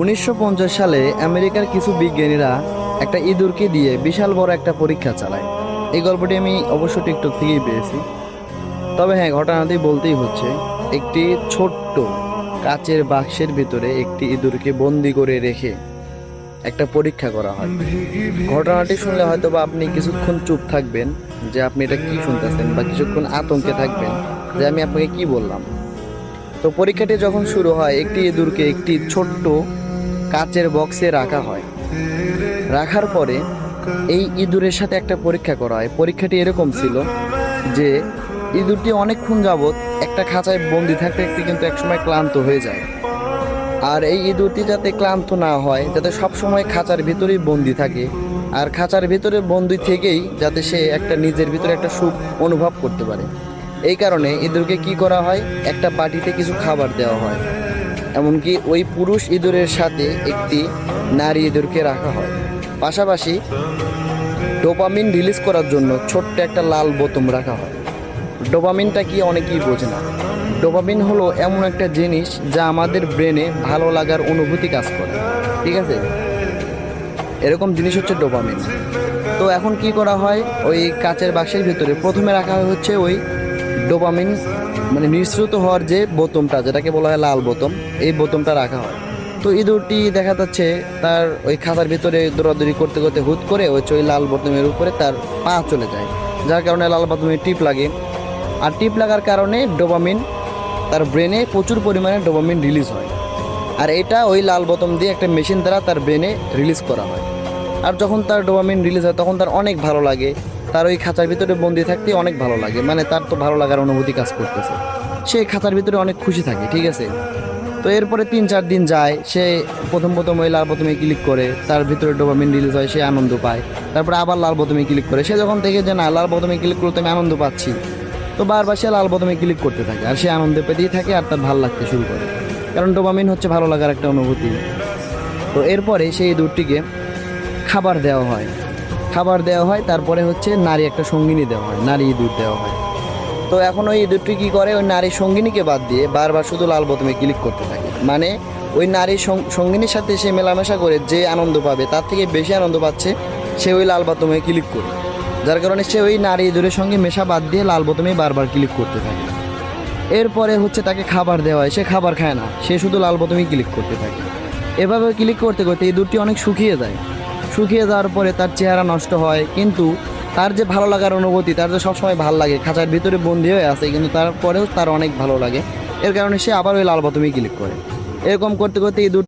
1950 সালে আমেরিকার কিছু বিজ্ঞানীরা একটা ইঁদুরকে দিয়ে বিশাল বড় একটা পরীক্ষা চালায়। এই গল্পটি আমি অবশ্য টিকটক থেকেই পেয়েছি। তবে হ্যাঁ, ঘটনাটি বলতেই হচ্ছে। একটি ছোট্ট কাচের বাক্সের ভিতরে একটি ইঁদুরকে বন্দি করে রেখে একটা পরীক্ষা করা হয়। ঘটনাটি শুনলে হয়তো বা আপনি কিছুক্ষণ চুপ থাকবেন যে আপনি এটা কি শুনতেছেন, বা কিছুক্ষণ আতঙ্কে থাকবেন যে আমি আপনাকে কি বললাম। তো পরীক্ষাটি যখন শুরু হয়, একটি ইঁদুরকে একটি ছোট্ট কাচের বক্সে রাখা হয়। রাখার পরে এই ইঁদুরের সাথে একটা পরীক্ষা করা হয়। পরীক্ষাটি এরকম ছিল যে ইঁদুরটি অনেকক্ষণ যাবৎ একটা খাঁচায় বন্দি থাকতে থাকতে কিন্তু একসময় ক্লান্ত হয়ে যায়। আর এই ইঁদুরটি যাতে ক্লান্ত না হয়, যাতে সবসময় খাঁচার ভিতরেই বন্দি থাকে, আর খাঁচার ভিতরে বন্দি থেকেই যাতে সে একটা নিজের ভিতরে একটা সুখ অনুভব করতে পারে, এই কারণে ইঁদুরকে কি করা হয়, একটা বাটিতে কিছু খাবার দেওয়া হয়। এমনকি ওই পুরুষ ইঁদুরের সাথে একটি নারী ইঁদুরকে রাখা হয়। পাশাপাশি ডোপামিন রিলিজ করার জন্য ছোট্ট একটা লাল বোতম রাখা হয়। ডোপামিনটা কি অনেকেই বোঝে না। ডোপামিন হলো এমন একটা জিনিস যা আমাদের ব্রেনে ভালো লাগার অনুভূতি কাজ করে, ঠিক আছে? এরকম জিনিস হচ্ছে ডোপামিন। তো এখন কি করা হয়, ওই কাচের বাক্সের ভিতরে প্রথমে রাখা হচ্ছে ওই ডোপামিন মানে নিঃসৃত হওয়ার যে বোতমটা, যেটাকে বলা হয় লাল বোতম, এই বোতমটা রাখা হয়। তো ইঁদুরটি দেখা যাচ্ছে তার ওই খাঁচার ভিতরে দৌড়াদৌড়ি করতে করতে হুট করে ওই লাল বোতমের উপরে তার পা চলে যায়, যার কারণে লাল বোতমে টিপ লাগে। আর টিপ লাগার কারণে ডোপামিন, তার ব্রেনে প্রচুর পরিমাণে ডোপামিন রিলিজ হয়। আর এটা ওই লাল বোতম দিয়ে একটা মেশিন দ্বারা তার ব্রেনে রিলিজ করা হয়। আর যখন তার ডোপামিন রিলিজ হয় তখন তার অনেক ভালো লাগে। তার ওই খাঁচার ভিতরে বন্দি থাকতে অনেক ভালো লাগে, মানে তার তো ভালো লাগার অনুভূতি কাজ করতেছে, সে খাঁচার ভিতরে অনেক খুশি থাকে, ঠিক আছে? তো এরপরে 3-4 দিন যায়, সে প্রথম ওই লাল বোতামে ক্লিক করে, তার ভিতরে ডোপামিন রিলিজ হয়, সে আনন্দ পায়। তারপরে আবার লাল বোতামে ক্লিক করে, সে যখন থেকে যে না লাল বোতামে ক্লিক করতে আমি আনন্দ পাচ্ছি, তো বারবার সে লাল বোতামে ক্লিক করতে থাকে, আর সে আনন্দ পেতেই থাকে, আর তার ভালো লাগতে শুরু করে, কারণ ডোপামিন হচ্ছে ভালো লাগার একটা অনুভূতি। তো এরপরে সেই ইঁদুরটিকে খাবার দেওয়া হয়। তারপরে হচ্ছে নারী একটা সঙ্গিনী দেওয়া হয়, নারী ইঁদুর দেওয়া হয়। তো এখন ওই ইঁদুরটি কী করে, ওই নারী সঙ্গিনীকে বাদ দিয়ে বারবার শুধু লাল বোতামে ক্লিক করতে থাকে। মানে ওই নারী সঙ্গিনীর সাথে সে মেলামেশা করে যে আনন্দ পাবে, তার থেকে বেশি আনন্দ পাচ্ছে সে ওই লাল বোতামে ক্লিক করে, যার কারণে সে ওই নারী ইঁদুরের সঙ্গে মেশা বাদ দিয়ে লাল বোতামে বারবার ক্লিক করতে থাকে। এরপরে হচ্ছে তাকে খাবার দেওয়া হয়, সে খাবার খায় না, সে শুধু লাল বোতামেই ক্লিক করতে থাকে। এভাবে ক্লিক করতে করতে ইঁদুরটি অনেক শুকিয়ে যায়। শুকিয়ে যাওয়ার পরে তার চেহারা নষ্ট হয়, কিন্তু তার যে ভালো লাগার অনুভূতি, তার যে সবসময় ভালো লাগে, খাঁচার ভিতরে বন্দি হয়ে আছে কিন্তু তারপরেও তার অনেক ভালো লাগে, এর কারণে সে আবার ওই লাল বোতামেই ক্লিক করে। এরকম করতে করতে ইঁদুর